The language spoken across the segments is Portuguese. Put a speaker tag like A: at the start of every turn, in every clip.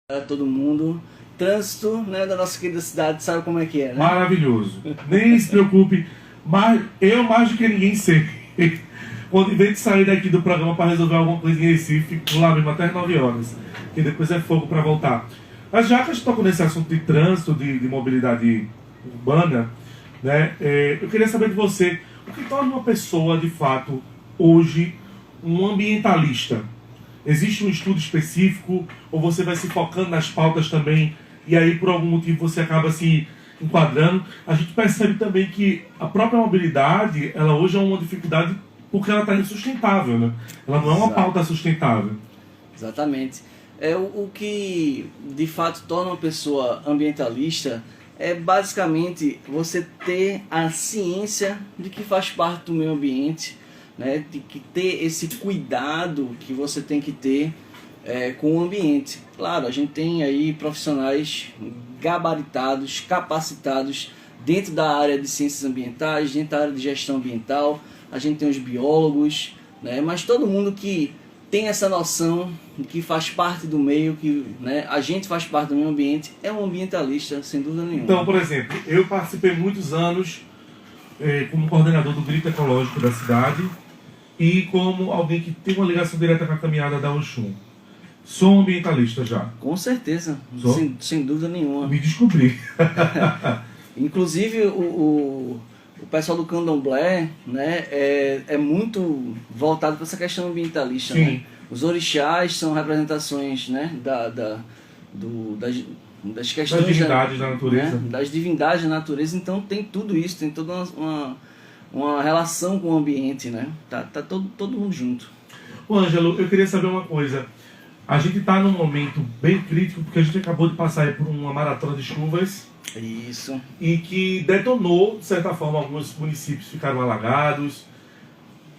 A: A todo mundo. Trânsito, né, da nossa querida cidade, sabe como é que é, né?
B: Maravilhoso. Nem se preocupe, mas eu mais do que ninguém sei. Quando em vez de sair daqui do programa para resolver alguma coisa em Recife, fico lá mesmo até as 9 horas. E depois é fogo para voltar. Mas já que a gente tocou nesse assunto de trânsito, de mobilidade urbana, né, eu queria saber de você, o que torna uma pessoa, de fato, hoje, um ambientalista? Existe um estudo específico, ou você vai se focando nas pautas também, e aí por algum motivo você acaba se enquadrando? A gente percebe também que a própria mobilidade, ela hoje é uma dificuldade porque ela está insustentável, né? Ela não é uma pauta sustentável.
A: Exatamente. O que de fato torna uma pessoa ambientalista é basicamente você ter a ciência de que faz parte do meio ambiente, né? De que ter esse cuidado que você tem que ter com o ambiente. Claro, a gente tem aí profissionais gabaritados, capacitados dentro da área de ciências ambientais, dentro da área de gestão ambiental, a gente tem os biólogos, né? Mas todo mundo que tem essa noção de que faz parte do meio, que, né, a gente faz parte do meio ambiente, é um ambientalista, sem dúvida nenhuma.
B: Então, por exemplo, eu participei muitos anos como coordenador do grito ecológico da cidade e como alguém que tem uma ligação direta com a caminhada da Oxum. Sou um ambientalista já.
A: Com certeza, sem dúvida nenhuma.
B: Me descobri.
A: Inclusive, o pessoal do Candomblé, né, é muito voltado para essa questão ambientalista.
B: Sim.
A: Né? Os orixás são representações, né, das questões
B: das divindades da natureza.
A: Né, das divindades da natureza. Então tem tudo isso, tem toda uma relação com o ambiente, né? Tá todo mundo junto.
B: Ô Ângelo, eu queria saber uma coisa. A gente está num momento bem crítico porque a gente acabou de passar aí por uma maratona de chuvas.
A: Isso.
B: E que detonou, de certa forma, alguns municípios ficaram alagados.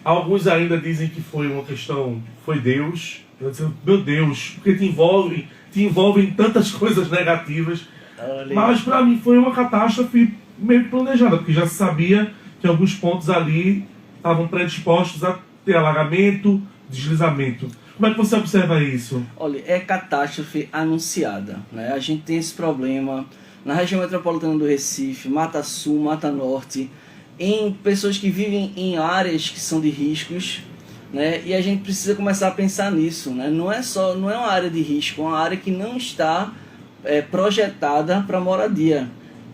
B: Alguns ainda dizem que foi uma questão, foi Deus. Eu disse, meu Deus, porque te envolve em tantas coisas negativas.
A: Olha.
B: Mas para mim foi uma catástrofe meio planejada, porque já se sabia que alguns pontos ali estavam predispostos a ter alagamento, deslizamento. Como é que você observa isso?
A: Olha, é catástrofe anunciada, né? A gente tem esse problema na região metropolitana do Recife, Mata Sul, Mata Norte, em pessoas que vivem em áreas que são de riscos, né? E a gente precisa começar a pensar nisso, né? Não é uma área de risco, é uma área que não está projetada para moradia.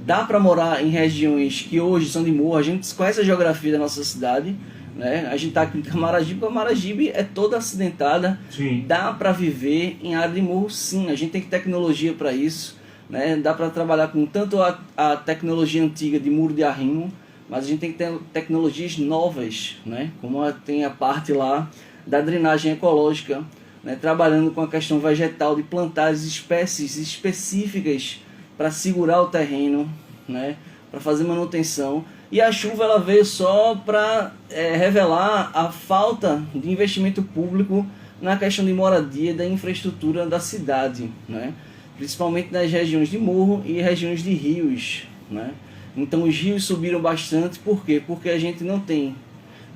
A: Dá para morar em regiões que hoje são de morro, a gente conhece a geografia da nossa cidade, né? A gente está aqui em Camaragibe é toda acidentada.
B: Sim.
A: Dá para viver em área de morro, sim, a gente tem tecnologia para isso. Né? Dá para trabalhar com tanto a tecnologia antiga de muro de arrimo, mas a gente tem que ter tecnologias novas, né? Como tem a parte lá da drenagem ecológica, né? Trabalhando com a questão vegetal de plantar as espécies específicas para segurar o terreno, né? Para fazer manutenção. E a chuva ela veio só para revelar a falta de investimento público na questão de moradia e da infraestrutura da cidade, né? Principalmente nas regiões de morro e regiões de rios, né? Então os rios subiram bastante, por quê? Porque a gente não tem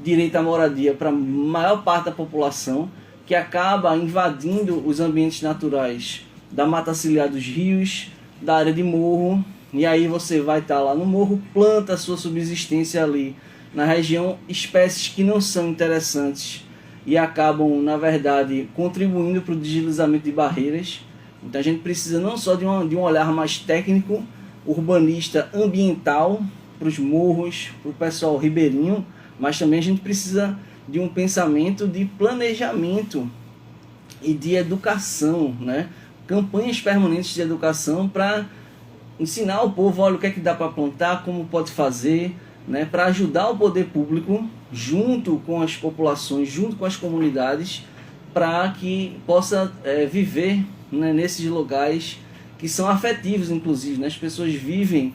A: direito à moradia para a maior parte da população, que acaba invadindo os ambientes naturais da mata ciliar dos rios, da área de morro, e aí você vai estar lá no morro, planta a sua subsistência ali na região, espécies que não são interessantes e acabam, na verdade, contribuindo para o deslizamento de barreiras. Então a gente precisa não só de um olhar mais técnico, urbanista, ambiental, para os morros, para o pessoal ribeirinho, mas também a gente precisa de um pensamento de planejamento e de educação, né? Campanhas permanentes de educação para ensinar ao povo, olha, o que é que dá para plantar, como pode fazer, né? Para ajudar o poder público, junto com as populações, junto com as comunidades, para que possa viver, né, nesses lugares que são afetivos, inclusive, né? As pessoas vivem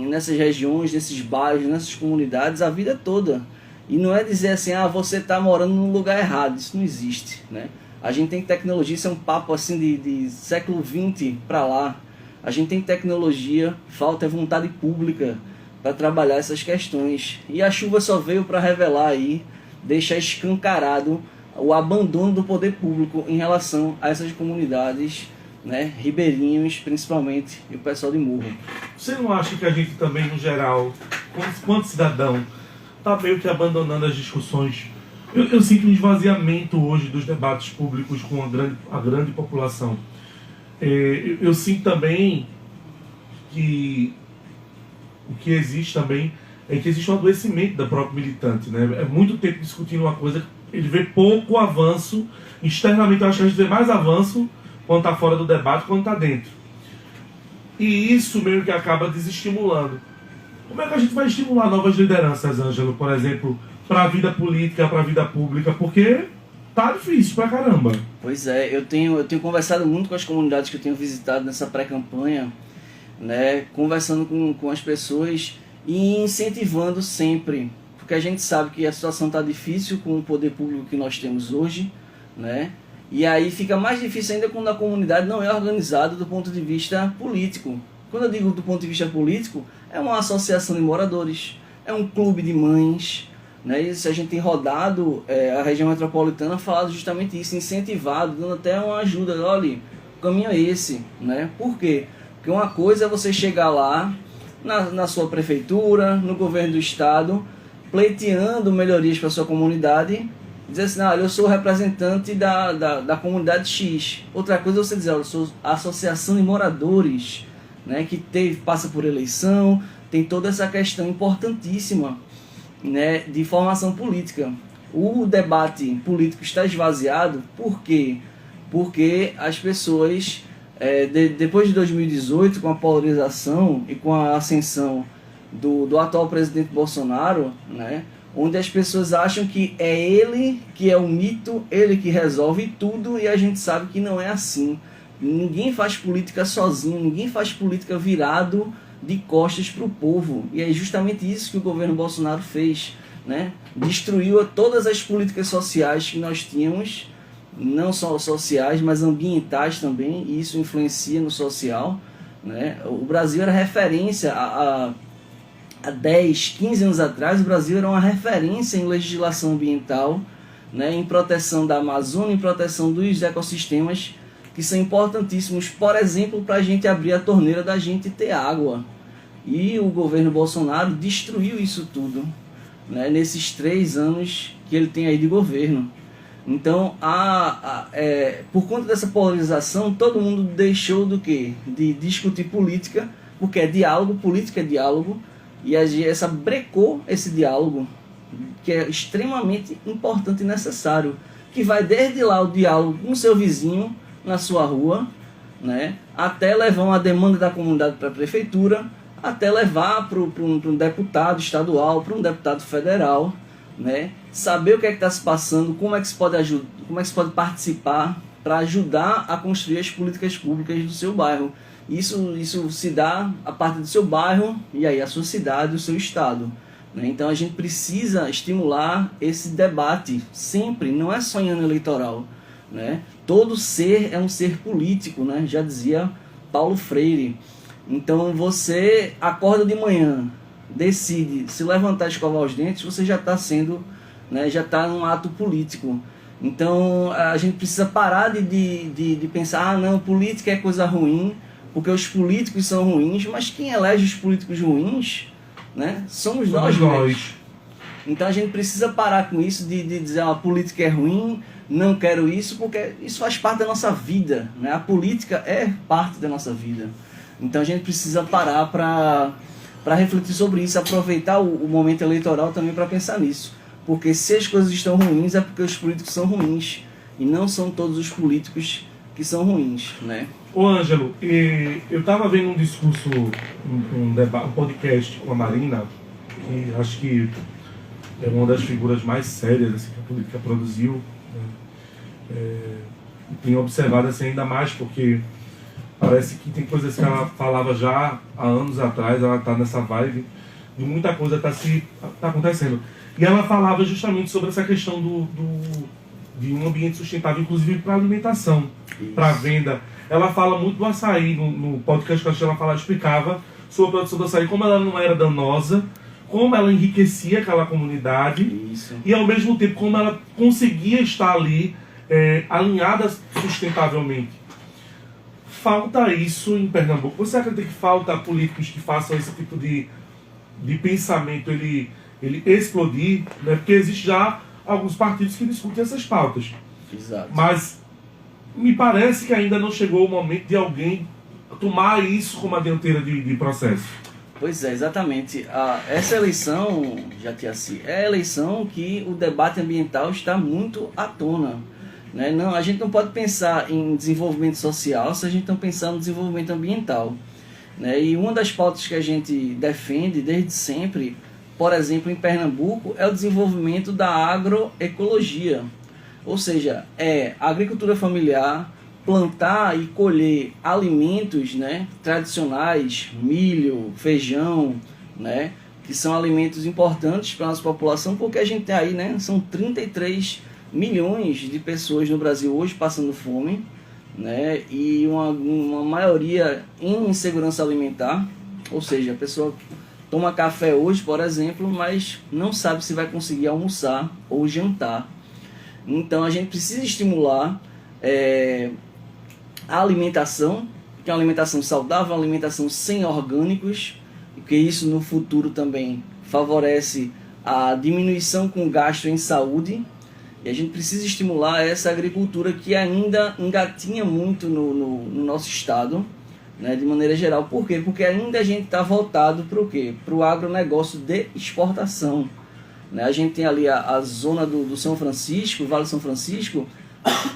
A: nessas regiões, nesses bairros, nessas comunidades a vida toda. E não é dizer assim, você está morando num lugar errado, isso não existe, né? A gente tem tecnologia, isso é um papo assim de século XX para lá. A gente tem tecnologia, falta vontade pública para trabalhar essas questões. E a chuva só veio para revelar aí, deixar escancarado o abandono do poder público em relação a essas comunidades, né, ribeirinhos principalmente, e o pessoal de Morro.
B: Você não acha que a gente também, no geral, quanto cidadão, está meio que abandonando as discussões? Eu sinto um esvaziamento hoje dos debates públicos com a grande população. Eu sinto também que o que existe também é que existe um adoecimento da própria militante, né? É muito tempo discutindo uma coisa, ele vê pouco avanço. Externamente eu acho que a gente vê mais avanço quando está fora do debate, quando está dentro. E isso meio que acaba desestimulando. Como é que a gente vai estimular novas lideranças, Ângelo, por exemplo, para a vida política, para a vida pública? Porque tá difícil pra caramba.
A: Pois é, eu tenho conversado muito com as comunidades que eu tenho visitado nessa pré-campanha, né, conversando com as pessoas e incentivando sempre, porque a gente sabe que a situação está difícil com o poder público que nós temos hoje, né, e aí fica mais difícil ainda quando a comunidade não é organizada do ponto de vista político. Quando eu digo do ponto de vista político, é uma associação de moradores, é um clube de mães, né? Isso a gente tem rodado a região metropolitana, falado justamente isso, incentivado, dando até uma ajuda. Olha, o caminho é esse, né? Por quê? Porque uma coisa é você chegar lá na sua prefeitura, no governo do estado, pleiteando melhorias para a sua comunidade, dizer assim, olha, eu sou representante da comunidade X. Outra coisa é você dizer, olha, eu sou a associação de moradores, né, que passa por eleição, tem toda essa questão importantíssima, né, de formação política. O debate político está esvaziado, por quê? Porque as pessoas, depois de 2018, com a polarização e com a ascensão do atual presidente Bolsonaro, né, onde as pessoas acham que é ele que é o mito, ele que resolve tudo, e a gente sabe que não é assim. Ninguém faz política sozinho, ninguém faz política virado de costas para o povo. E é justamente isso que o governo Bolsonaro fez, né? Destruiu todas as políticas sociais que nós tínhamos, não só sociais, mas ambientais também, e isso influencia no social, né? O Brasil era referência há 10, 15 anos atrás. O Brasil era uma referência em legislação ambiental, né? Em proteção da Amazônia, em proteção dos ecossistemas, que são importantíssimos, por exemplo, para a gente abrir a torneira da gente ter água. E o governo Bolsonaro destruiu isso tudo, né, nesses 3 anos que ele tem aí de governo. Então, por conta dessa polarização, todo mundo deixou do quê? De discutir política, porque é diálogo, política é diálogo, e essa brecou esse diálogo, que é extremamente importante e necessário, que vai desde lá o diálogo com o seu vizinho, na sua rua, né, até levar uma demanda da comunidade para a prefeitura, até levar para um deputado estadual, para um deputado federal, né, saber o que é que está se passando, como é que se pode participar para ajudar a construir as políticas públicas do seu bairro. Isso se dá a partir do seu bairro e aí a sua cidade, o seu estado, né? Então a gente precisa estimular esse debate sempre, não é só em ano eleitoral, né? Todo ser é um ser político, né? Já dizia Paulo Freire. Então você acorda de manhã, decide se levantar e escovar os dentes, você já está sendo, né, já está num ato político. Então a gente precisa parar de pensar, não, política é coisa ruim, porque os políticos são ruins, mas quem elege os políticos ruins, né, somos nós mesmos. Então a gente precisa parar com isso de dizer a política é ruim, não quero isso, porque isso faz parte da nossa vida, né? A política é parte da nossa vida. Então a gente precisa parar para refletir sobre isso, aproveitar o momento eleitoral também para pensar nisso. Porque se as coisas estão ruins é porque os políticos são ruins, e não são todos os políticos que são ruins, né?
B: Ô Ângelo, eu estava vendo um discurso, um podcast com a Marina, que acho que é uma das figuras mais sérias assim, que a política produziu. Tenho observado assim, ainda mais porque parece que tem coisas que ela falava já há anos atrás, ela está nessa vibe de muita coisa tá acontecendo. E ela falava justamente sobre essa questão de um ambiente sustentável, inclusive para alimentação, para venda. Ela fala muito do açaí, no podcast que ela explicava sobre a produção do açaí, como ela não era danosa, como ela enriquecia aquela comunidade. Isso. E ao mesmo tempo como ela conseguia estar ali alinhada sustentavelmente. falta isso em Pernambuco? Você acredita que falta políticos que façam esse tipo de pensamento, ele explodir? Né? Porque existe já alguns partidos que discutem essas pautas.
A: Exato.
B: Mas me parece que ainda não chegou o momento de alguém tomar isso como a dianteira de processo.
A: Pois é, exatamente. Essa eleição, Jatiaci, é a eleição que o debate ambiental está muito à tona. Né? Não, a gente não pode pensar em desenvolvimento social se a gente não pensar no desenvolvimento ambiental. Né? E uma das pautas que a gente defende desde sempre, por exemplo, em Pernambuco, é o desenvolvimento da agroecologia. Ou seja, é a agricultura familiar, plantar e colher alimentos, né, tradicionais, milho, feijão, né, que são alimentos importantes para a nossa população, porque a gente tem aí, né, são 33 milhões de pessoas no Brasil hoje passando fome, né, e uma maioria em insegurança alimentar, ou seja, a pessoa toma café hoje, por exemplo, mas não sabe se vai conseguir almoçar ou jantar. Então a gente precisa estimular a alimentação, que é uma alimentação saudável, uma alimentação sem orgânicos, porque isso no futuro também favorece a diminuição com gasto em saúde. E a gente precisa estimular essa agricultura que ainda engatinha muito no nosso estado, né, de maneira geral. Por quê? Porque ainda a gente está voltado para o quê? Para o agronegócio de exportação. Né? A gente tem ali a zona do São Francisco, o Vale do São Francisco,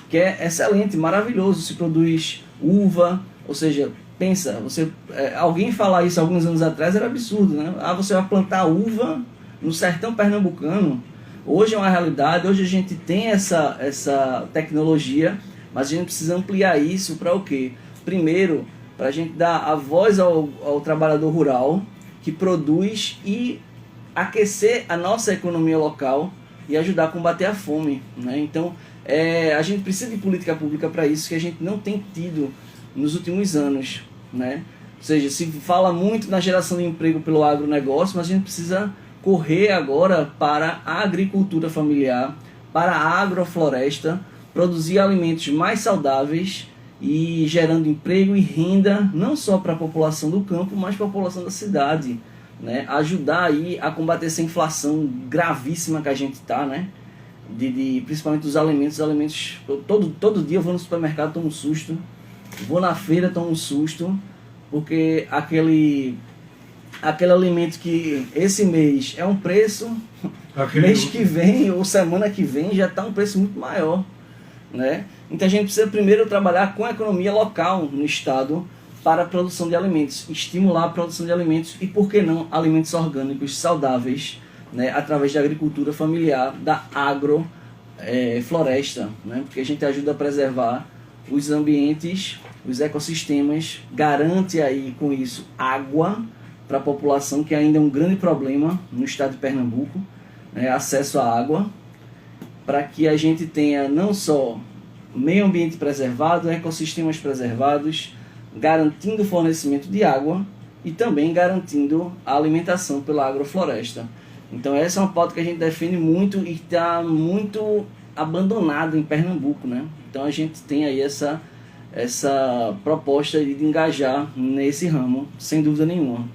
A: que é excelente, maravilhoso, se produz uva, ou seja, pensa, alguém falar isso alguns anos atrás era absurdo, né? Você vai plantar uva no sertão pernambucano. Hoje é uma realidade, hoje a gente tem essa tecnologia, mas a gente precisa ampliar isso para o quê? Primeiro, para a gente dar a voz ao trabalhador rural que produz e aquecer a nossa economia local e ajudar a combater a fome. Né? Então, a gente precisa de política pública para isso, que a gente não tem tido nos últimos anos. Né? Ou seja, se fala muito na geração de emprego pelo agronegócio, mas a gente precisa correr agora para a agricultura familiar, para a agrofloresta, produzir alimentos mais saudáveis e gerando emprego e renda, não só para a população do campo, mas para a população da cidade. Né? Ajudar aí a combater essa inflação gravíssima que a gente está, né? Principalmente dos alimentos. Todo dia eu vou no supermercado, tomo um susto, vou na feira, tomo um susto, porque aquele alimento que esse mês é um preço, mês que vem ou semana que vem já está um preço muito maior. Né? Então a gente precisa primeiro trabalhar com a economia local no estado para a produção de alimentos, estimular a produção de alimentos e, por que não, alimentos orgânicos saudáveis, né, através da agricultura familiar, da agrofloresta, né, porque a gente ajuda a preservar os ambientes, os ecossistemas, garante aí com isso água para a população, que ainda é um grande problema no estado de Pernambuco, né, acesso à água, para que a gente tenha não só meio ambiente preservado, ecossistemas preservados, garantindo o fornecimento de água e também garantindo a alimentação pela agrofloresta. Então essa é uma pauta que a gente defende muito e está muito abandonada em Pernambuco, né? Então a gente tem aí essa proposta de engajar nesse ramo, sem dúvida nenhuma.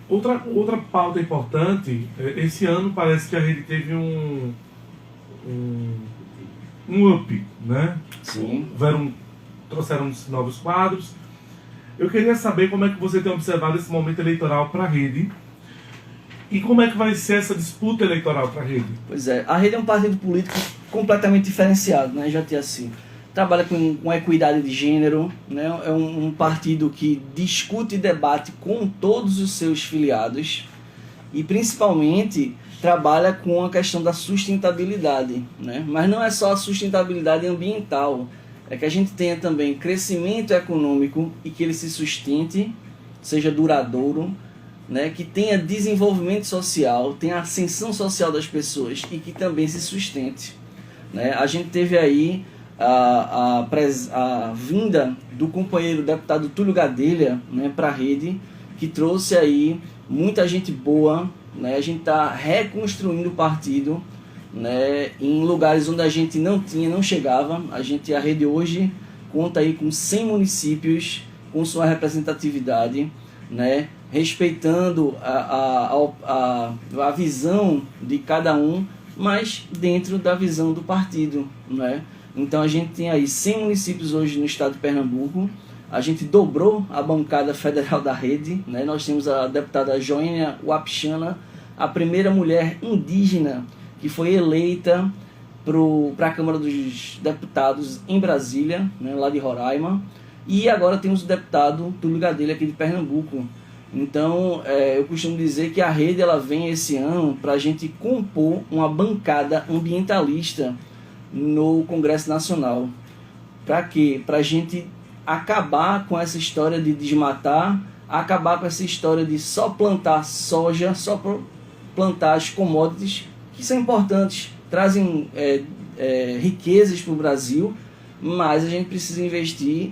B: Outra pauta importante, esse ano parece que a rede teve um up, né?
A: Sim.
B: Trouxeram novos quadros. Eu queria saber como é que você tem observado esse momento eleitoral para a rede e como é que vai ser essa disputa eleitoral para a rede.
A: Pois é, a rede é um partido político completamente diferenciado, né, Jatiaci? Trabalha com equidade de gênero, né? É um partido que discute e debate com todos os seus filiados e principalmente trabalha com a questão da sustentabilidade, né? Mas não é só a sustentabilidade ambiental, é que a gente tenha também crescimento econômico e que ele se sustente, seja duradouro, né? Que tenha desenvolvimento social, tenha ascensão social das pessoas e que também se sustente. Né? A gente teve aí a vinda do companheiro deputado Túlio Gadelha, né, para a rede, que trouxe aí muita gente boa. Né? A gente está reconstruindo o partido, né, em lugares onde a gente não chegava. A rede hoje conta aí com 100 municípios com sua representatividade, né, respeitando a visão de cada um, mas dentro da visão do partido, né? Então a gente tem aí 100 municípios hoje no estado de Pernambuco. A gente dobrou a bancada federal da rede, né? Nós temos a deputada Joênia Wapichana, a primeira mulher indígena que foi eleita para a Câmara dos Deputados em Brasília, né, lá de Roraima. E agora temos o deputado Túlio Gadelha aqui de Pernambuco. Então, eu costumo dizer que a rede ela vem esse ano para a gente compor uma bancada ambientalista no Congresso Nacional. Para quê? Para a gente acabar com essa história de desmatar, acabar com essa história de só plantar soja, só plantar as commodities, que são importantes, trazem riquezas para o Brasil, mas a gente precisa investir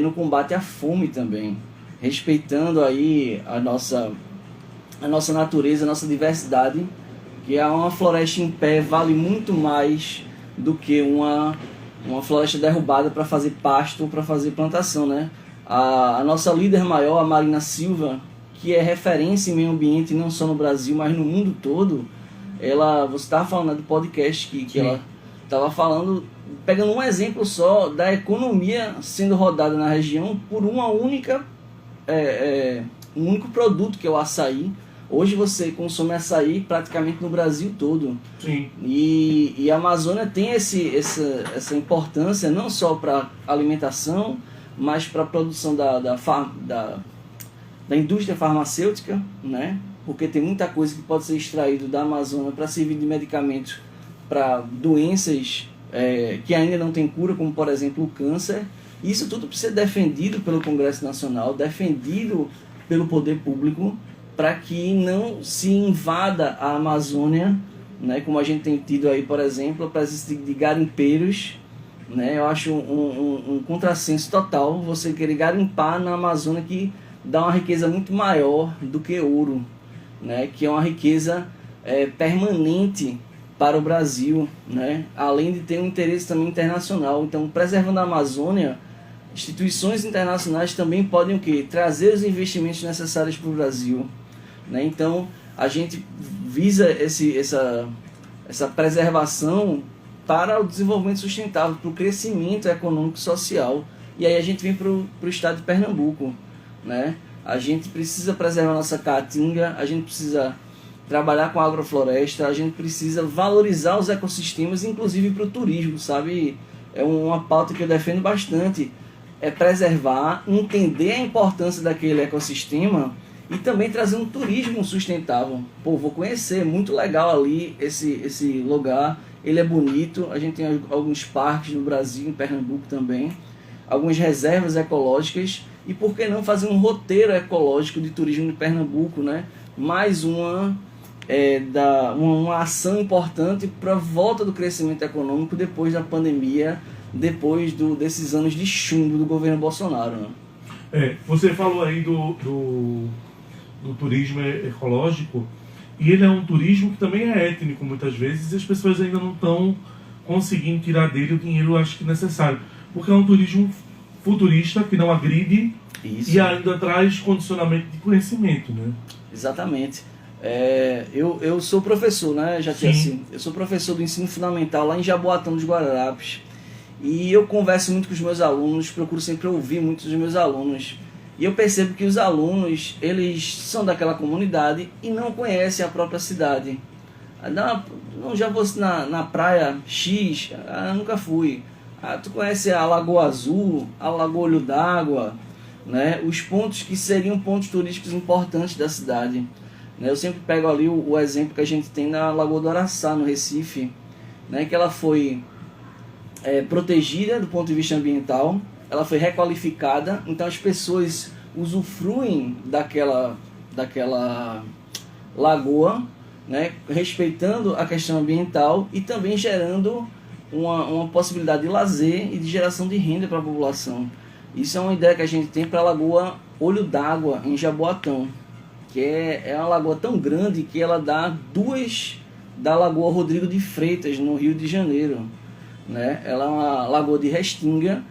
A: no combate à fome também, respeitando aí a nossa natureza, a nossa diversidade, que é uma floresta em pé vale muito mais do que uma floresta derrubada para fazer pasto ou para fazer plantação, né? A nossa líder maior, a Marina Silva, que é referência em meio ambiente não só no Brasil, mas no mundo todo, você estava falando do podcast que ela estava falando, pegando um exemplo só da economia sendo rodada na região por um único produto, que é o açaí. Hoje você consome açaí praticamente no Brasil todo.
B: Sim.
A: E a Amazônia tem essa importância não só para alimentação, mas para a produção da indústria farmacêutica, né? Porque tem muita coisa que pode ser extraído da Amazônia para servir de medicamento para doenças que ainda não tem cura, como por exemplo o câncer. Isso tudo precisa ser defendido pelo Congresso Nacional, defendido pelo poder público, para que não se invada a Amazônia, né, como a gente tem tido aí, por exemplo, a presença de garimpeiros, né? Eu acho um contrassenso total você querer garimpar na Amazônia, que dá uma riqueza muito maior do que ouro, né, que é uma riqueza permanente para o Brasil, né, além de ter um interesse também internacional. Então, preservando a Amazônia, instituições internacionais também podem o quê? Trazer os investimentos necessários para o Brasil, né? Então a gente visa essa preservação para o desenvolvimento sustentável, para o crescimento econômico e social. E aí a gente vem para o estado de Pernambuco, né? A gente precisa preservar a nossa caatinga, a gente precisa trabalhar com a agrofloresta, a gente precisa valorizar os ecossistemas, inclusive para o turismo, sabe? É uma pauta que eu defendo bastante, é preservar, entender a importância daquele ecossistema e também trazer um turismo sustentável. Pô, vou conhecer, muito legal ali esse lugar, ele é bonito, a gente tem alguns parques no Brasil, em Pernambuco também, algumas reservas ecológicas, e por que não fazer um roteiro ecológico de turismo de Pernambuco, né? Mais uma ação importante para a volta do crescimento econômico depois da pandemia, depois desses anos de chumbo do governo Bolsonaro, né?
B: Você falou aí do turismo ecológico, e ele é um turismo que também é étnico muitas vezes, e as pessoas ainda não estão conseguindo tirar dele o dinheiro, acho que necessário, porque é um turismo futurista que não agride. Isso. E ainda traz condicionamento de conhecimento, né?
A: Exatamente. Eu sou professor, né? Eu sou professor do ensino fundamental lá em Jaboatão dos Guararapes. E eu converso muito com os meus alunos, procuro sempre ouvir muito dos meus alunos. E eu percebo que os alunos, eles são daquela comunidade e não conhecem a própria cidade. Não, já vou na praia X, nunca fui. Tu conhece a Lagoa Azul, a Lagoa Olho d'Água, né? Os pontos que seriam pontos turísticos importantes da cidade. Eu sempre pego ali o exemplo que a gente tem na Lagoa do Araçá, no Recife, né? Que ela foi protegida do ponto de vista ambiental, ela foi requalificada, então as pessoas usufruem daquela lagoa, né? Respeitando a questão ambiental e também gerando uma possibilidade de lazer e de geração de renda para a população. Isso é uma ideia que a gente tem para a Lagoa Olho d'Água, em Jaboatão, que é uma lagoa tão grande que ela dá duas da Lagoa Rodrigo de Freitas, no Rio de Janeiro, né? Ela é uma lagoa de restinga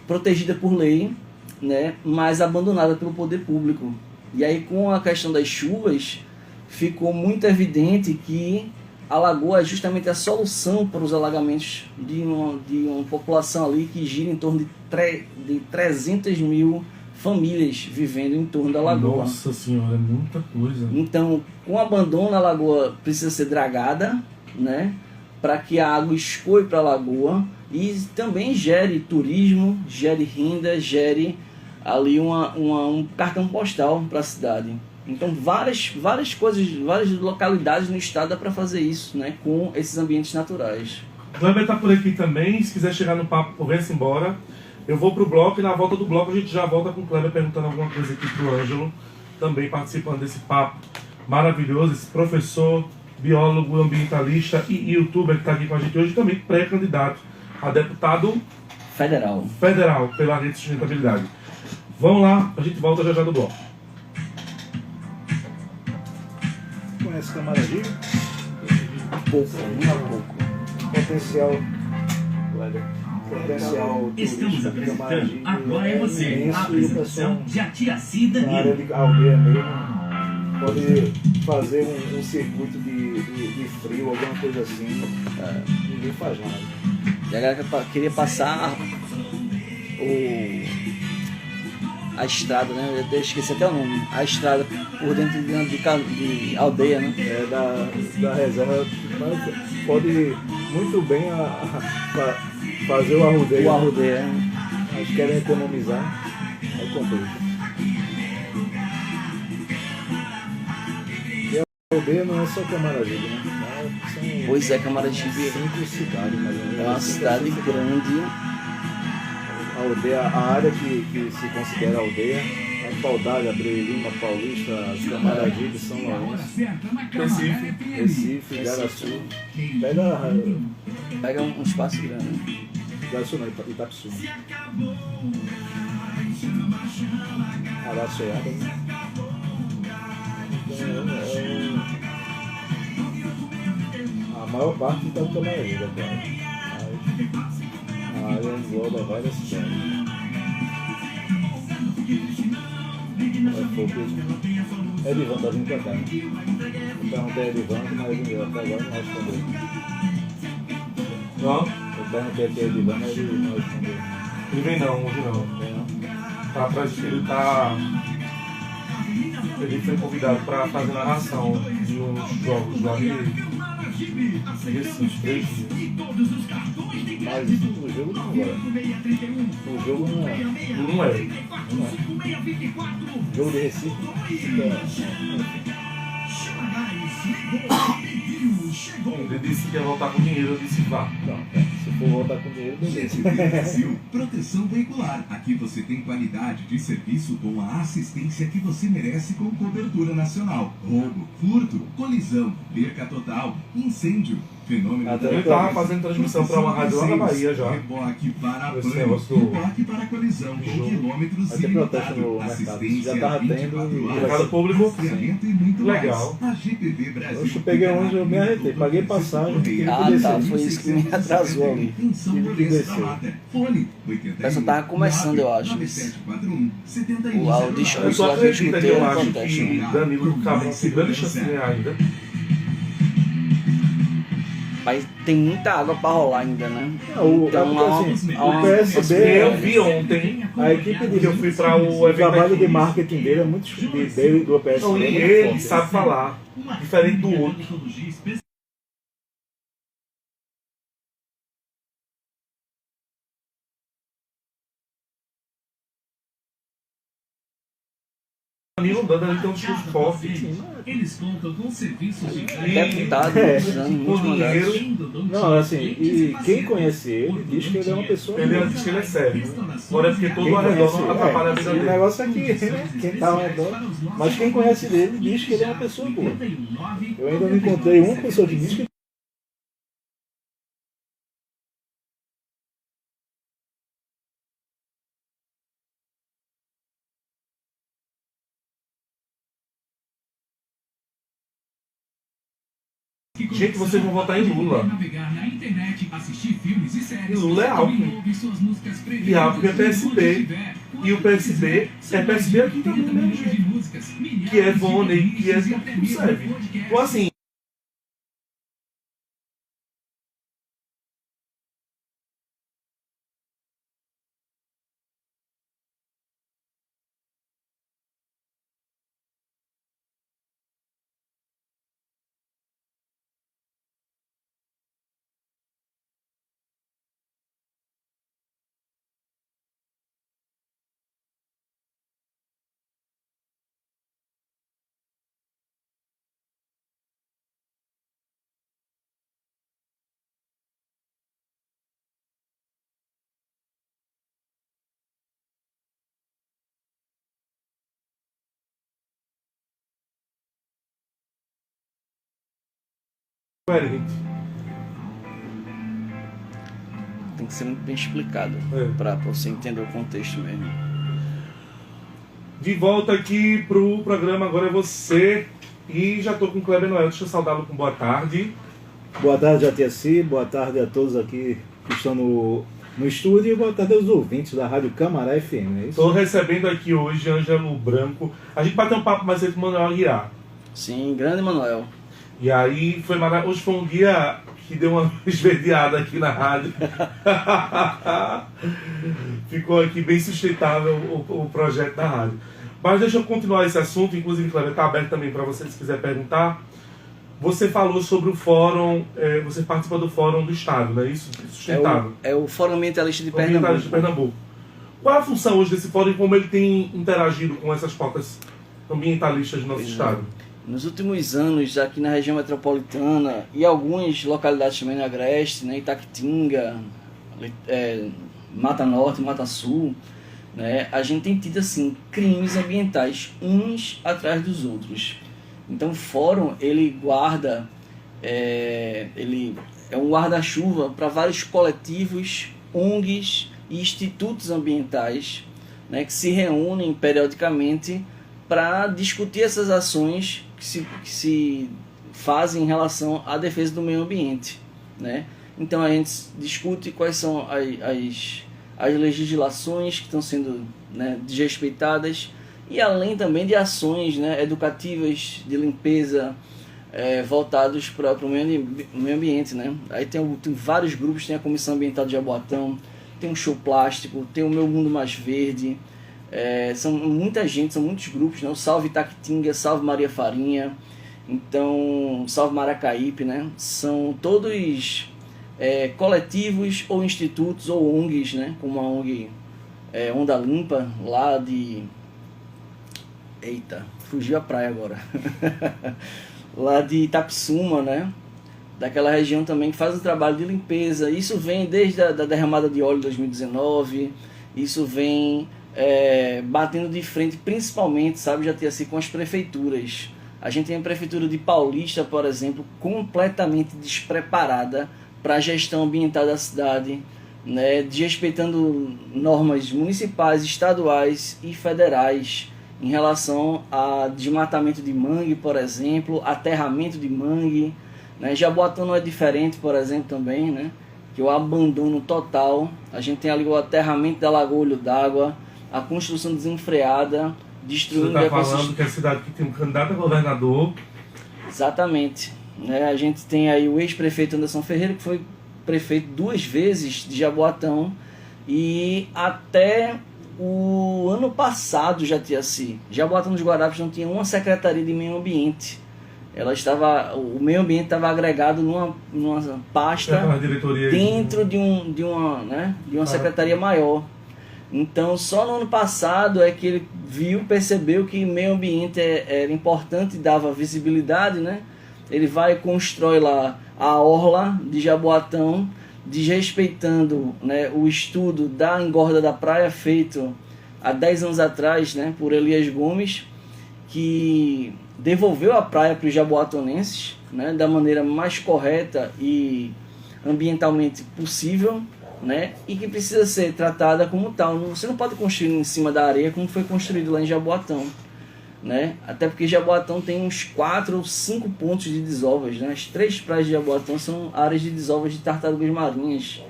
A: protegida por lei, né, mas abandonada pelo poder público. E aí, com a questão das chuvas, ficou muito evidente que a lagoa é justamente a solução para os alagamentos de uma população ali que gira em torno de 300 mil famílias vivendo em torno da lagoa.
B: Nossa senhora, é muita coisa.
A: Então, com o abandono, a lagoa precisa ser dragada, né, para que a água escoe para a lagoa e também gere turismo, gere renda, gere ali um cartão postal para a cidade. Então, várias coisas, várias localidades no estado dá para fazer isso, né, com esses ambientes naturais.
B: Kleber tá por aqui também, se quiser chegar no papo, venha-se embora. Eu vou pro bloco e na volta do bloco a gente já volta com o Kleber perguntando alguma coisa aqui pro Ângelo, também participando desse papo maravilhoso, esse professor, biólogo, ambientalista e youtuber que está aqui com a gente hoje, também pré-candidato a deputado
A: Federal
B: pela Rede de Sustentabilidade. Vamos lá, a gente volta já já do bloco.
C: Conhece Camaragibe?
A: Pouco, muito pouco.
C: Potencial. Potencial
D: Estamos
C: turístico de
D: apresentando
C: Camaragibe
D: Agora é Você, a
C: imenso, e o
D: apresentação
C: pessoal
D: de Atiaci
C: na área
D: Danilo.
C: de aldeia mesmo pode fazer um circuito de frio, alguma coisa assim. Ninguém faz nada.
A: E a galera queria passar a estrada, né? Eu até esqueci até o nome. A estrada por dentro de aldeia, né?
C: É da reserva, mas pode muito bem fazer o arrudeio.
A: O arrudeio, né?
C: Mas querem economizar, aí complica. E a aldeia não é só Camaragibe, né? São
A: Pois é, Camaragibe
C: 5 cidades, mais ou menos.
A: é uma cidade grande.
C: A aldeia, a área que se considera aldeia é Paudalho, Abreu Lima, Paulista, Camaragibe, São Lourenço, Recife, Igaraçu.
A: Pega um espaço grande.
C: Igaraçu não, Itapissuma. Araçoiaba, né? Então, a maior parte está no Camaragibe agora. A área engloba várias cidades. Edivan tá vindo pra cá, né? Eu perguntei a Edivan, mas ele até agora não respondeu.
B: Não?
C: Eu perguntei aqui a Edivan, mas ele não respondeu.
B: Ele vem não, hoje não.
C: Vem não?
B: Tá atrás, ele foi convidado para fazer narração de uns jogos lá esses 3 dias.
C: Mas o jogo não agora. O jogo não é.
B: Não é.
C: Jogo de Recife.
B: Ele disse que ia voltar com dinheiro, eu disse vá.
C: Não, se for voltar com dinheiro, beleza.
E: GTV Brasil, proteção veicular. Aqui você tem qualidade de serviço com a assistência que você merece com cobertura nacional. Roubo, furto, colisão, perca total, incêndio, fenômeno
C: Até
E: da
B: Ele tava fazendo transmissão para uma rádio lá na Bahia já.
E: Reboque para
B: Esse
E: plano,
B: negócio do-
E: reboque para colisão com
B: jogo.
E: quilômetros
C: Vai ter protesto no
E: ilimitado,
C: mercado.
E: assistência
C: Já tava
E: 24
C: tendo.
E: horas.
B: Mercado público.
E: Rastreamento e muito
B: Legal.
E: mais. A GTV Brasil.
C: Eu peguei onde eu me arretei, paguei passagem, tive
A: Ah,
C: que
A: tá,
C: descer.
A: foi isso que me atrasou ali.
E: Em São
C: Tive que
E: Lourenço
C: descer.
E: da Mata. Fone 81
A: Essa tava começando, eu acho.
E: 9741 71
A: O audition.
B: Eu só
A: Só que eu
B: acredito que
A: escutei
B: eu
A: o
B: acho
A: protesto.
B: que Danilo Cabral tem grande chance de ganhar ainda.
A: Mas tem muita água pra rolar ainda, né?
C: Não,
A: Então,
C: assim,
A: há uma-
C: o PSB,
B: Eu vi ontem
C: a equipe de
B: que eu fui para o
C: o
B: evento
C: trabalho
B: aqui.
C: de marketing dele é muito dele do PSB.
B: Não,
C: é
B: e
C: muito
B: ele
C: forte.
B: sabe falar, diferente do outro.
D: Metodologia
B: Danilo Danda tem um discurso forte.
D: Eles contam com serviços de
A: Deputado,
C: É.
A: usando
B: Com
A: muitos mandatos.
B: dinheiro,
C: Não, assim, e quem conhece ele diz que ele é uma pessoa
B: ele
C: boa.
B: diz que ele é sério. Agora é porque todo
C: Quem
B: o arredor
C: conhece,
B: não atrapalha a vida
C: o
B: dele.
C: negócio é que né, quem tá ao redor, mas quem conhece ele diz que ele é uma pessoa boa. Eu ainda não encontrei uma pessoa que diz que
B: Gente, vocês vão votar em Lula.
D: Navegar na internet, assistir filmes e séries.
B: E Lula é Alckmin. E Alckmin é PSB. E o PSB é PSB aqui também, né, gente? Que é Voney, que é tudo serve. Então, assim, coerente.
A: Tem que ser muito bem explicado para você entender o contexto mesmo.
B: De volta aqui pro programa Agora é Você. E já tô com o Kleber Noel. Deixa eu saudá-lo com boa tarde.
C: Boa tarde, Jatiaci. Boa tarde a todos aqui que estão no estúdio. E boa tarde aos ouvintes da Rádio Camará FM. É isso?
B: Estou recebendo aqui hoje Ângelo Branco. A gente bateu um papo mais cedo com o Manuel Aguiar.
A: Sim, grande Manuel.
B: E aí, foi maravilhoso. Hoje foi um dia que deu uma esverdeada aqui na rádio. Ficou aqui bem sustentável o projeto da rádio. Mas deixa eu continuar esse assunto. Inclusive, Cláudia, está aberto também para você, se quiser perguntar. Você falou sobre o fórum, você participa do Fórum do Estado, não é isso? Sustentável.
A: É o Fórum Ambientalista de
B: Ambientalista
A: Pernambuco.
B: de Pernambuco. Qual a função hoje desse fórum e como ele tem interagido com essas pautas ambientalistas do nosso Estado?
A: Nos últimos anos, aqui na região metropolitana e algumas localidades também na Agreste, né, Itaquitinga, Mata Norte, Mata Sul, né, a gente tem tido assim, crimes ambientais uns atrás dos outros. Então o fórum, ele guarda, ele é um guarda-chuva para vários coletivos, ONGs e institutos ambientais, né, que se reúnem periodicamente para discutir essas ações que se fazem em relação à defesa do meio ambiente, né? Então a gente discute quais são as legislações que estão sendo, né, desrespeitadas e além também de ações, né, educativas de limpeza voltados para o meio ambiente, né? Aí tem vários grupos, tem a Comissão Ambiental de Jaboatão, tem o Show Plástico, tem o Meu Mundo Mais Verde. São muita gente, são muitos grupos, né? O Salve Itaquitinga, Salve Maria Farinha, então Salve Maracaípe, né? São todos coletivos ou institutos ou ONGs, né? Como a ONG Onda Limpa, lá de... Eita, fugiu a praia agora. Lá de Itapissuma, né? Daquela região também que faz um trabalho de limpeza. Isso vem desde a derramada de óleo de 2019, isso vem... batendo de frente principalmente, sabe, já tinha assim com as prefeituras. A gente tem a prefeitura de Paulista, por exemplo, completamente despreparada para a gestão ambiental da cidade, né, desrespeitando normas municipais, estaduais e federais em relação a desmatamento de mangue, por exemplo, aterramento de mangue, né. Jaboatão não é diferente, por exemplo, também, né, que o abandono total. A gente tem ali o aterramento da Lagoa Olho d'Água, a construção desenfreada, destruindo...
B: Você está falando que é a cidade que tem um candidato a governador.
A: Exatamente. Né? A gente tem aí o ex-prefeito Anderson Ferreira, que foi prefeito 2 vezes de Jaboatão, e até o ano passado já tinha assim. Jaboatão dos Guarapes não tinha uma secretaria de meio ambiente. O meio ambiente estava agregado numa pasta dentro de uma secretaria maior. Então, só no ano passado é que ele percebeu que meio ambiente era importante e dava visibilidade, né? Ele vai e constrói lá a orla de Jaboatão, desrespeitando, né, o estudo da engorda da praia feito há 10 anos atrás, né, por Elias Gomes, que devolveu a praia para os jaboatonenses, né, da maneira mais correta e ambientalmente possível, né, e que precisa ser tratada como tal. Você não pode construir em cima da areia como foi construído lá em Jaboatão. né? Até porque Jaboatão tem uns 4 ou 5 pontos de desovas, né? As 3 praias de Jaboatão são áreas de desovas de tartarugas marinhas.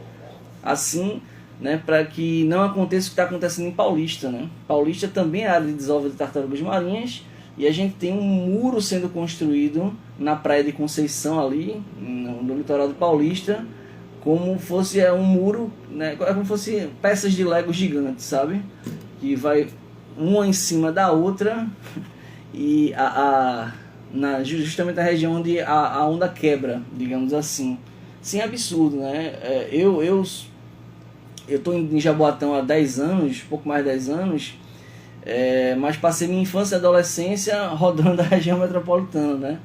A: Assim, né, para que não aconteça o que está acontecendo em Paulista, né? Paulista também é área de desova de tartarugas marinhas, e a gente tem um muro sendo construído na praia de Conceição ali, no litoral do Paulista, como fosse um muro, né, como fosse peças de Lego gigantes, sabe? Que vai uma em cima da outra e justamente na região onde a onda quebra, digamos assim. Sim, é absurdo, né? Eu estou em Jaboatão há 10 anos, pouco mais de 10 anos, mas passei minha infância e adolescência rodando a região metropolitana, né?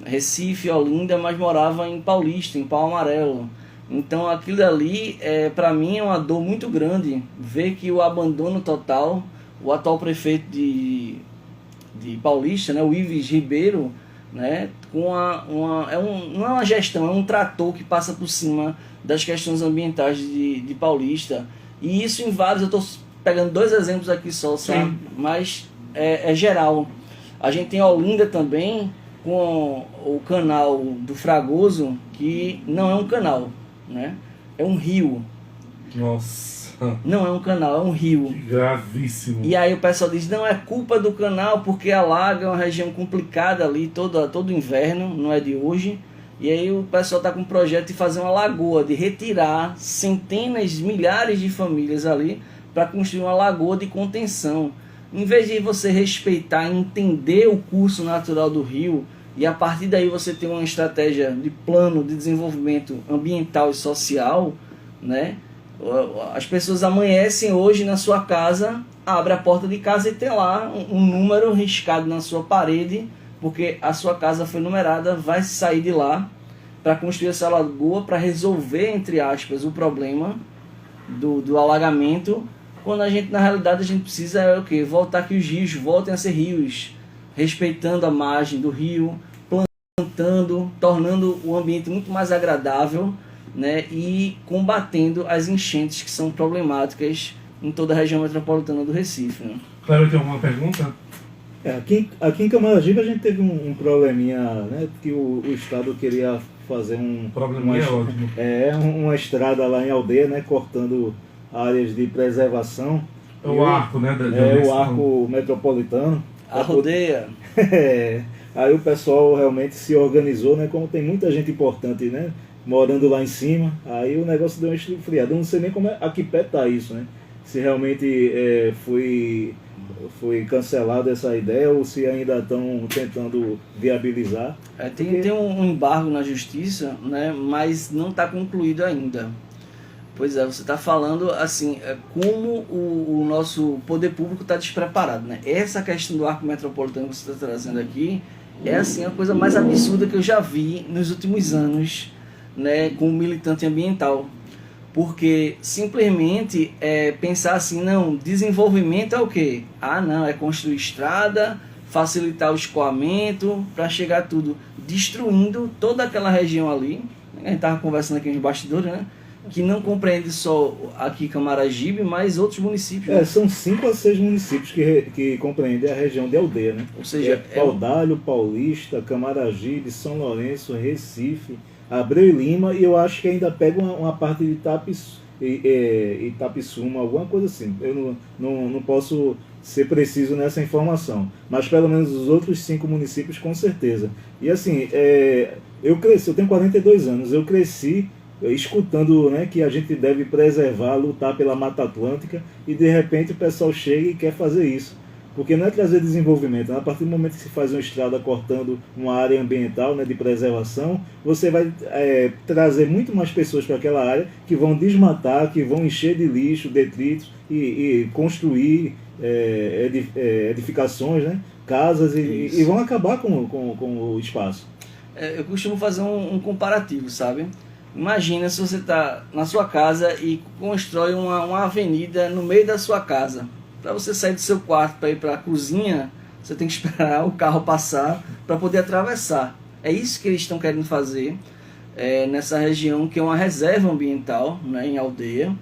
A: Recife, Olinda, mas morava em Paulista, em Pau Amarelo. Então aquilo ali, para mim, é uma dor muito grande, ver que o abandono total, o atual prefeito de Paulista, né, o Ives Ribeiro, né, com não é uma gestão, é um trator que passa por cima das questões ambientais de Paulista. E isso em vários, eu estou pegando 2 exemplos aqui só, sabe? Sim. Mas é geral. A gente tem Olinda também, com o canal do Fragoso, que não é um canal, né? É um rio.
B: Nossa.
A: Não é um canal, é um rio.
B: Gravíssimo.
A: E aí o pessoal diz, não, é culpa do canal, porque alaga, é uma região complicada ali, todo inverno, não é de hoje. E aí o pessoal está com um projeto de fazer uma lagoa, de retirar centenas, milhares de famílias ali para construir uma lagoa de contenção. Em vez de você respeitar e entender o curso natural do rio, e a partir daí você ter uma estratégia de plano de desenvolvimento ambiental e social, né? As pessoas amanhecem hoje na sua casa, abre a porta de casa e tem lá um número riscado na sua parede, porque a sua casa foi numerada, vai sair de lá para construir essa lagoa, para resolver, entre aspas, o problema do alagamento, quando na realidade a gente precisa o quê? Voltar que os rios voltem a ser rios, respeitando a margem do rio, plantando, tornando o ambiente muito mais agradável, né, e combatendo as enchentes que são problemáticas em toda a região metropolitana do Recife. Né?
B: Cláudio, tem alguma pergunta?
C: Aqui em Camaragibe a gente teve um probleminha, né, que o Estado queria fazer uma estrada lá em Aldeia, né, cortando áreas de preservação.
B: É o arco, né?
C: O arco metropolitano.
A: A rodeia.
C: Aí o pessoal realmente se organizou, né, como tem muita gente importante, né, morando lá em cima, aí o negócio deu uma esfriada. Eu não sei nem como aqui perto tá isso, né? Se realmente foi cancelada essa ideia ou se ainda estão tentando viabilizar.
A: Tem um embargo na justiça, né? Mas não está concluído ainda. Pois é, você está falando assim, como o nosso poder público está despreparado, né? Essa questão do arco metropolitano que você está trazendo aqui é assim, a coisa mais absurda que eu já vi nos últimos anos, né, como militante ambiental, porque simplesmente pensar assim, não, desenvolvimento é o quê? Não, é construir estrada, facilitar o escoamento, para chegar tudo, destruindo toda aquela região ali, a gente estava conversando aqui nos bastidores, né, que não compreende só aqui Camaragibe, mas outros municípios. Né?
C: São 5 a 6 municípios que compreendem a região de Aldeia, né?
A: Ou seja,
C: Paudalho, Paulista, Camaragibe, São Lourenço, Recife, Abreu e Lima, e eu acho que ainda pega uma parte de Itapissuma, alguma coisa assim. Eu não posso ser preciso nessa informação, mas pelo menos os outros 5 municípios com certeza. E assim, eu tenho 42 anos, eu cresci escutando, né, que a gente deve preservar, lutar pela Mata Atlântica, e de repente o pessoal chega e quer fazer isso. Porque não é trazer desenvolvimento, né? A partir do momento que se faz uma estrada cortando uma área ambiental, né, de preservação, você vai trazer muito mais pessoas para aquela área que vão desmatar, que vão encher de lixo, detritos e construir edificações, né, casas e vão acabar com o espaço.
A: Eu costumo fazer um comparativo, sabe? Imagina se você está na sua casa e constrói uma avenida no meio da sua casa. Para você sair do seu quarto para ir para a cozinha, você tem que esperar o carro passar para poder atravessar. É isso que eles estão querendo fazer nessa região, que é uma reserva ambiental, né, em Aldeia.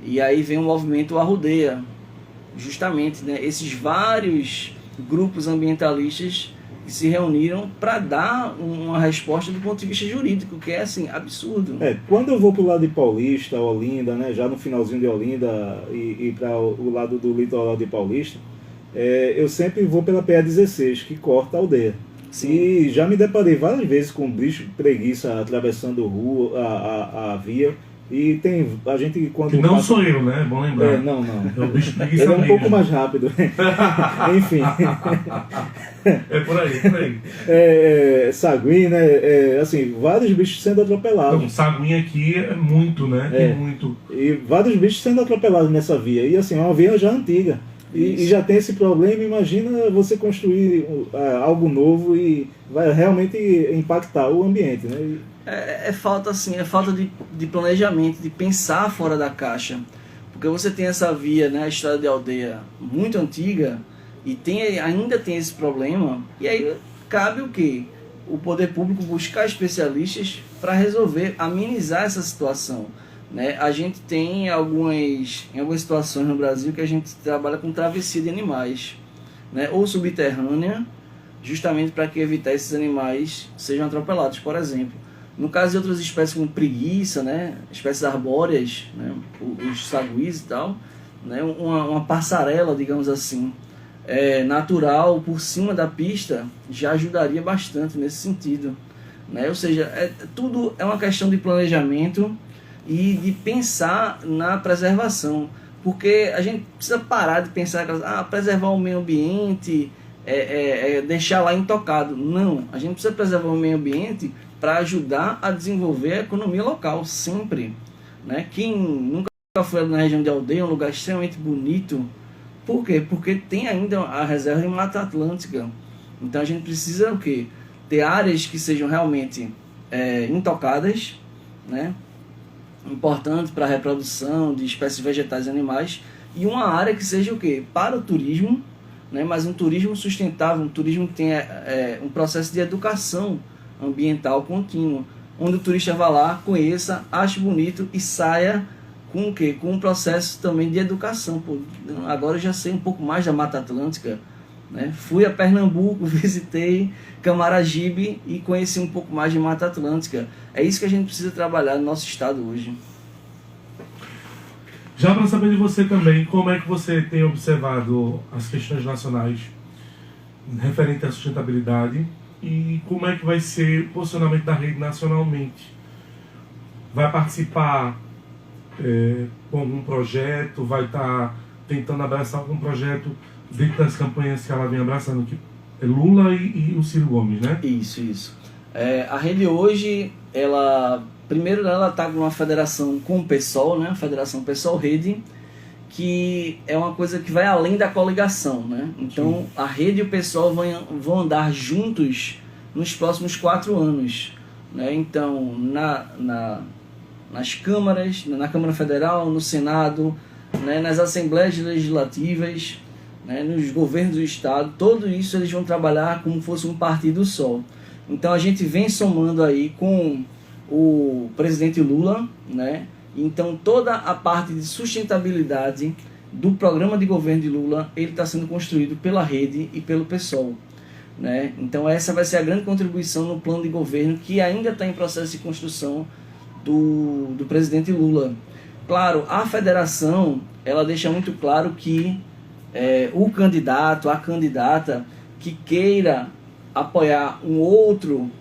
A: E aí vem o movimento Arrodeia, justamente, né, esses vários grupos ambientalistas que se reuniram para dar uma resposta do ponto de vista jurídico, que é assim, absurdo.
C: Quando eu vou para o lado de Paulista, Olinda, né, já no finalzinho de Olinda e para o lado do litoral de Paulista, eu sempre vou pela PE16, que corta a aldeia.
A: Sim.
C: E já me deparei várias vezes com bicho preguiça atravessando a via. E tem a gente quando
B: Que não sou eu, né? É bom lembrar.
C: Não.
B: É o bicho preguiça
C: Ele é um
B: mesmo.
C: pouco mais rápido. Enfim.
B: É por aí.
C: Sagui, né? Assim, vários bichos sendo atropelados.
B: Então, saguinha aqui é muito, né? Tem muito.
C: E vários bichos sendo atropelados nessa via. E assim, é uma via já antiga. E já tem esse problema. Imagina você construir algo novo e vai realmente impactar o ambiente, né?
A: É falta de planejamento, de pensar fora da caixa. Porque você tem essa via, né, a estrada de aldeia muito antiga, e ainda tem esse problema, e aí cabe o quê? O poder público buscar especialistas para resolver, amenizar essa situação. Né? A gente tem em algumas situações no Brasil que a gente trabalha com travessia de animais, né? Ou subterrânea, justamente para que evitar esses animais sejam atropelados, por exemplo. No caso de outras espécies como preguiça, né? Espécies arbóreas, né? Os saguis e tal, né? Uma passarela, digamos assim, natural por cima da pista já ajudaria bastante nesse sentido. Né? Ou seja, tudo é uma questão de planejamento e de pensar na preservação, porque a gente precisa parar de pensar preservar o meio ambiente, deixar lá intocado. Não, a gente precisa preservar o meio ambiente para ajudar a desenvolver a economia local, sempre. Né? Quem nunca foi na região de Aldeia, um lugar extremamente bonito. Por quê? Porque tem ainda a reserva de Mata Atlântica. Então a gente precisa o quê? Ter áreas que sejam realmente intocadas, né? Importante para a reprodução de espécies vegetais e animais, e uma área que seja o quê? Para o turismo, né? Mas um turismo sustentável, um turismo que tenha um processo de educação ambiental contínuo, onde o turista vá lá, conheça, ache bonito e saia com o quê? Com um processo também de educação. Pô, agora eu já sei um pouco mais da Mata Atlântica, né? Fui a Pernambuco, visitei Camaragibe e conheci um pouco mais de Mata Atlântica. É isso que a gente precisa trabalhar no nosso estado hoje.
B: Já para saber de você também, como é que você tem observado as questões nacionais referente à sustentabilidade e como é que vai ser o posicionamento da rede nacionalmente? Vai participar com algum projeto? Vai estar tentando abraçar algum projeto dentro das campanhas que ela vem abraçando, que é Lula e o Ciro Gomes, né?
A: Isso. A rede hoje, ela está com uma federação com o PSOL, né? A Federação PSOL Rede, que é uma coisa que vai além da coligação, né? Então, a rede e o PSOL vão andar juntos nos próximos 4 anos, né? Então, nas câmaras, na Câmara Federal, no Senado, né? Nas assembleias legislativas, né? Nos governos do estado, tudo isso eles vão trabalhar como se fosse um partido só. Então, a gente vem somando aí com o presidente Lula, né? Então toda a parte de sustentabilidade do programa de governo de Lula, ele está sendo construído pela rede e pelo PSOL, né? Então essa vai ser a grande contribuição no plano de governo que ainda está em processo de construção do presidente Lula. Claro, a federação, ela deixa muito claro que o candidato, a candidata que queira apoiar um outro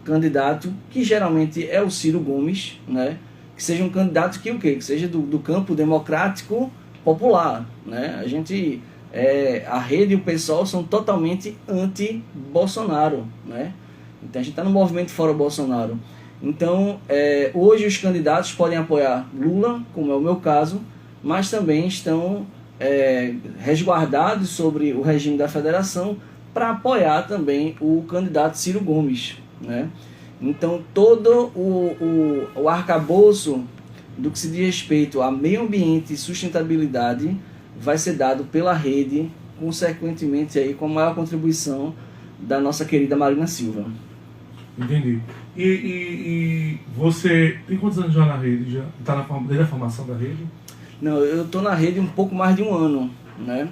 A: candidato, que geralmente é o Ciro Gomes, né? Que seja um candidato que seja do campo democrático popular, né? A rede e o PSOL são totalmente anti-Bolsonaro, né? Então a gente está no movimento fora Bolsonaro. Então hoje os candidatos podem apoiar Lula, como é o meu caso, mas também estão resguardados sobre o regime da federação para apoiar também o candidato Ciro Gomes, né? Então todo o arcabouço do que se diz respeito a meio ambiente e sustentabilidade vai ser dado pela rede, consequentemente aí com a maior contribuição da nossa querida Marina Silva.
B: Entendi. E você tem quantos anos já na rede? Já está desde a formação da rede?
A: Não, eu estou na rede um pouco mais de um ano, né?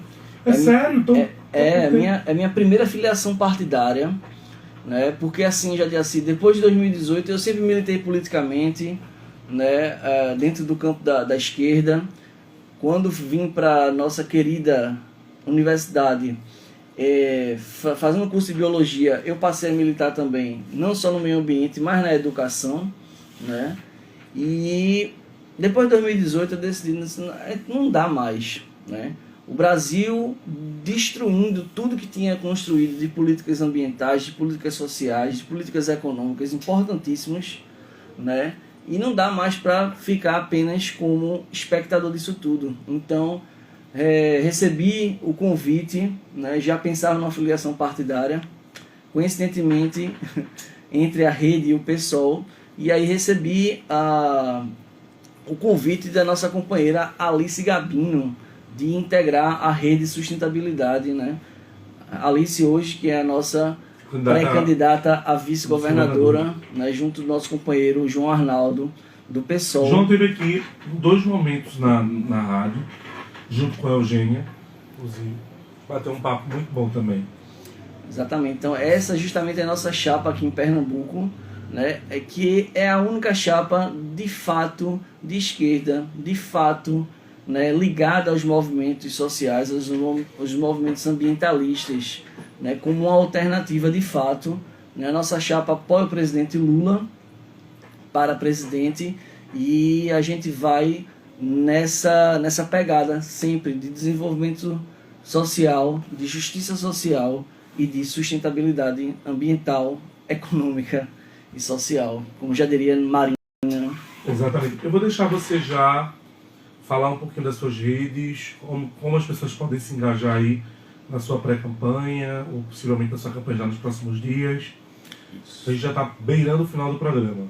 B: É sério? Então,
A: É minha primeira filiação partidária, né? Porque assim, já disse assim, depois de 2018 eu sempre militei politicamente, né? Dentro do campo da esquerda. Quando vim para nossa querida universidade, fazendo curso de biologia, eu passei a militar também, não só no meio ambiente, mas na educação, né? E depois de 2018 eu decidi, não dá mais, né? O Brasil destruindo tudo que tinha construído de políticas ambientais, de políticas sociais, de políticas econômicas importantíssimas, né? E não dá mais para ficar apenas como espectador disso tudo. Então, recebi o convite, né? Já pensava numa filiação partidária, coincidentemente, entre a Rede e o PSOL, e aí recebi o convite da nossa companheira Alice Gabino, de integrar a Rede Sustentabilidade, né? Alice hoje, que é a nossa pré-candidata a vice-governadora, né? Junto do nosso companheiro João Arnaldo, do PSOL.
B: João teve aqui 2 momentos na rádio, junto com a Eugênia, inclusive, bateu um papo muito bom também.
A: Exatamente, então essa justamente é a nossa chapa aqui em Pernambuco, né? Que é a única chapa de fato de esquerda, de fato, né, ligada aos movimentos sociais, aos movimentos ambientalistas, né, como uma alternativa de fato. Né, a nossa chapa apoia o presidente Lula para presidente e a gente vai nessa pegada sempre de desenvolvimento social, de justiça social e de sustentabilidade ambiental, econômica e social, como já diria Marina.
B: Exatamente. Eu vou deixar você já falar um pouquinho das suas redes, como as pessoas podem se engajar aí na sua pré-campanha, ou possivelmente na sua campanha já nos próximos dias. A gente já está beirando o final do programa.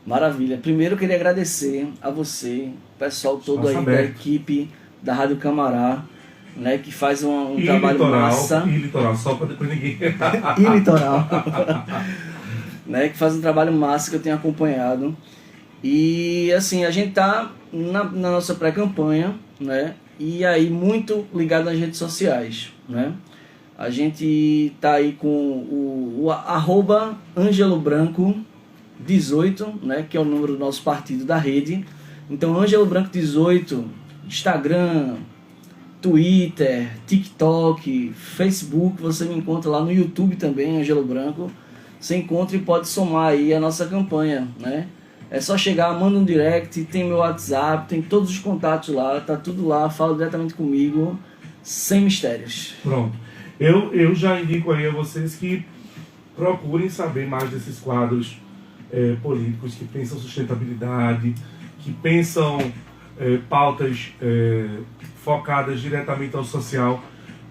A: Maravilha. Primeiro eu queria agradecer a você, o pessoal todo aí da equipe da Rádio Camará, né, que faz um trabalho
B: litoral,
A: massa.
B: E litoral, só para depois ninguém...
A: E litoral. Né, que faz um trabalho massa que eu tenho acompanhado. E assim, a gente tá na nossa pré-campanha, né? E aí muito ligado nas redes sociais, né? A gente tá aí com o @AngeloBranco18, né? Que é o número do nosso partido da rede. Então, AngeloBranco18, Instagram, Twitter, TikTok, Facebook, você me encontra lá no YouTube também, Angelo Branco. Você encontra e pode somar aí a nossa campanha, né? É só chegar, manda um direct, tem meu WhatsApp, tem todos os contatos lá, tá tudo lá, fala diretamente comigo, sem mistérios.
B: Pronto. Eu já indico aí a vocês que procurem saber mais desses quadros políticos que pensam sustentabilidade, que pensam pautas focadas diretamente ao social,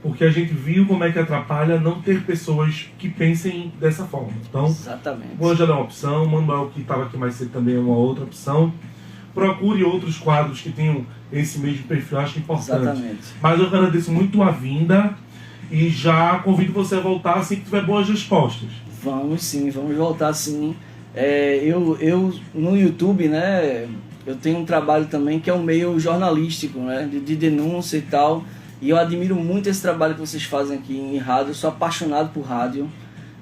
B: porque a gente viu como é que atrapalha não ter pessoas que pensem dessa forma. Então,
A: exatamente.
B: O Ângelo é uma opção, o Manuel, que estava aqui mais cedo, também é uma outra opção. Procure outros quadros que tenham esse mesmo perfil, acho importante.
A: Exatamente.
B: Mas eu agradeço muito a vinda e já convido você a voltar assim que tiver boas respostas.
A: Vamos sim, vamos voltar sim. Eu no YouTube, né, eu tenho um trabalho também que é um meio jornalístico, né, de denúncia e tal. E eu admiro muito esse trabalho que vocês fazem aqui em rádio. Eu sou apaixonado por rádio,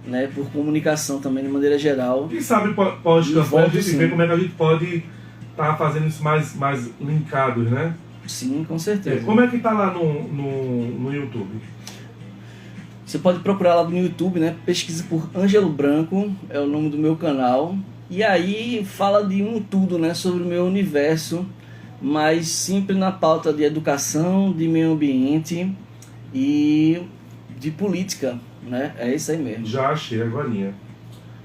A: né, por comunicação também de maneira geral.
B: Quem sabe pós-campanha a gente vê como é que a gente pode estar fazendo isso mais linkados, né?
A: Sim, com certeza.
B: Como é que tá lá no YouTube?
A: Você pode procurar lá no YouTube, né? Pesquisa por Ângelo Branco, é o nome do meu canal. E aí fala de tudo, né? Sobre o meu universo, mas sempre na pauta de educação, de meio ambiente e de política, né? É isso aí mesmo.
B: Já achei agorinha.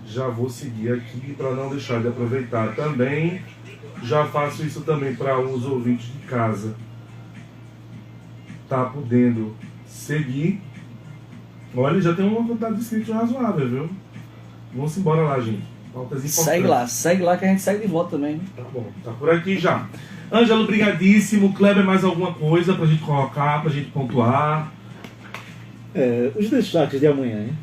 B: Já vou seguir aqui para não deixar de aproveitar também. Já faço isso também para os ouvintes de casa. Tá podendo seguir. Olha, já tem uma quantidade de inscritos razoável, viu? Vamos embora lá, gente. Pautas importantes.
A: Segue lá que a gente segue de volta também.
B: Tá bom, tá por aqui já. Ângelo, brigadíssimo. Kleber, mais alguma coisa pra gente colocar, pra gente pontuar?
C: Os destaques de amanhã, hein?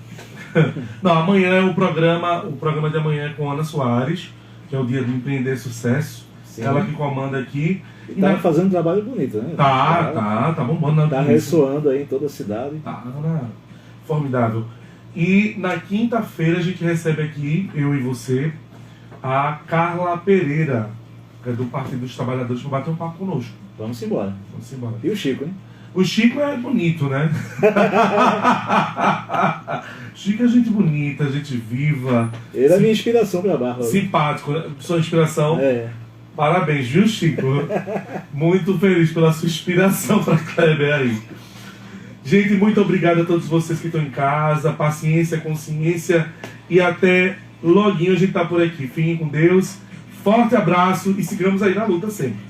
B: Não, amanhã é o programa de amanhã é com Ana Soares, que é o dia do Empreender Sucesso.
C: Sim.
B: Ela que comanda aqui.
C: E tá fazendo um trabalho bonito, né?
B: Tá bombando.
C: Tá ressoando aí em toda a cidade.
B: Tá, formidável. E na quinta-feira a gente recebe aqui, eu e você, a Carla Pereira, que é do Partido dos Trabalhadores, para bater um papo conosco.
C: Vamos embora. E o Chico, hein?
B: O Chico é bonito, né? Chico é gente bonita, gente viva.
C: Ele é a minha inspiração pra Bárbara.
B: Simpático, né? Sua inspiração.
C: É.
B: Parabéns, viu, Chico? Muito feliz pela sua inspiração para Kleber aí. Gente, muito obrigado a todos vocês que estão em casa. Paciência, consciência. E até loguinho a gente tá por aqui. Fiquem com Deus. Forte abraço e sigamos aí na luta sempre.